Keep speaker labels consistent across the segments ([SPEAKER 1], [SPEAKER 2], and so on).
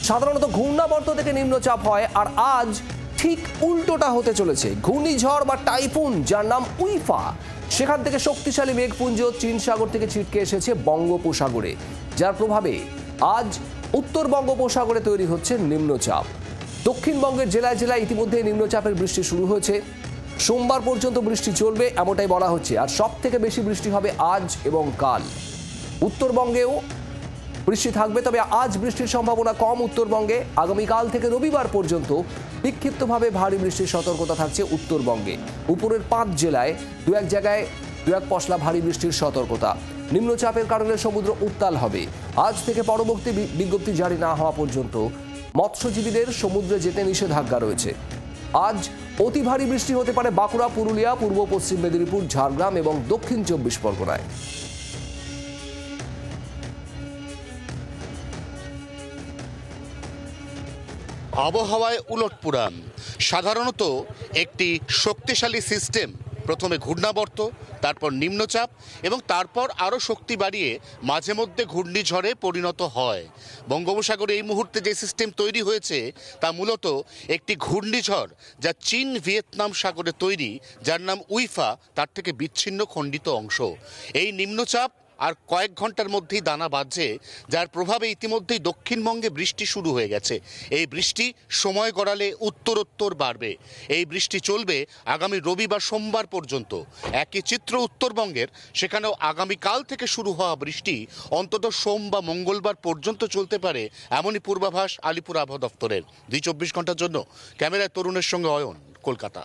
[SPEAKER 1] সাধারণত ঘূর্ণাবর্ত থেকে নিম্নচাপ হয়, আর আজ ঠিক উল্টোটা হতে চলেছে। ঘূর্ণিঝড় বা টাইফুন, যার নাম উইফা, সেখান থেকে শক্তিশালী মেঘপুঞ্জ চীন সাগর থেকে ছিটকে এসেছে বঙ্গোপসাগরে, যার প্রভাবে আজ উত্তর বঙ্গোপসাগরে তৈরি হচ্ছে নিম্নচাপ। দক্ষিণবঙ্গের জেলায় জেলায় ইতিমধ্যে নিম্নচাপের বৃষ্টি শুরু হয়েছে। সোমবার পর্যন্ত বৃষ্টি চলবে এমনটাই বলা হচ্ছে, আর সব থেকে বেশি বৃষ্টি হবে আজ এবং কাল। উত্তরবঙ্গেও বৃষ্টি থাকবে, তবে আজ বৃষ্টির সম্ভাবনা কম উত্তরবঙ্গে। আগামীকাল থেকে রবিবার পর্যন্ত বিক্ষিপ্তভাবে ভারী বৃষ্টির সতর্কতা থাকছে উত্তরবঙ্গে। উপরের 5 জেলায় দু এক জায়গায় দু এক পশলা ভারী বৃষ্টির সতর্কতা। নিম্নচাপের কারণে সমুদ্র উত্তাল হবে। আজ থেকে পরবর্তী বিজ্ঞপ্তি জারি না হওয়া পর্যন্ত মৎস্যজীবীদের সমুদ্রে যেতে নিষেধাজ্ঞা রয়েছে। আজ অতি ভারী বৃষ্টি হতে পারে বাঁকুড়া, পুরুলিয়া, পূর্ব পশ্চিম মেদিনীপুর, ঝাড়গ্রাম এবং দক্ষিণ 24 পরগনায়।
[SPEAKER 2] আবহাওয়ায় উলটপুরাণ। সাধারণত একটি শক্তিশালী সিস্টেম প্রথমে ঘূর্ণাবর্ত, তারপর নিম্নচাপ এবং তারপর আরও শক্তি বাড়িয়ে মাঝে মধ্যে ঘূর্ণিঝড়ে পরিণত হয়। বঙ্গোপসাগরে এই মুহূর্তে যে সিস্টেম তৈরি হয়েছে তা মূলত একটি ঘূর্ণিঝড়, যা চীন ভিয়েতনাম সাগরে তৈরি, যার নাম উইফা, তার থেকে বিচ্ছিন্ন খণ্ডিত অংশ। এই নিম্নচাপ আর কয়েক ঘন্টার মধ্যেই দানা বাঁধছে, যার প্রভাবে ইতিমধ্যেই দক্ষিণবঙ্গে বৃষ্টি শুরু হয়ে গেছে। এই বৃষ্টি সময় গড়ালে উত্তরোত্তর বাড়বে। এই বৃষ্টি চলবে আগামী রবিবার সোমবার পর্যন্ত। একই চিত্র উত্তরবঙ্গের, সেখানেও আগামীকাল থেকে শুরু হওয়া বৃষ্টি অন্তত সোম বা মঙ্গলবার পর্যন্ত চলতে পারে, এমনই পূর্বাভাস আলিপুর আবহাওয়া দপ্তরের। 24 ঘন্টার জন্য ক্যামেরায় তরুণের সঙ্গে অয়ন, কলকাতা।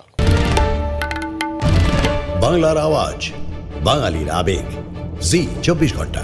[SPEAKER 3] বাংলার আওয়াজ, বাঙালির আবেগ, জি 24 ঘন্টা।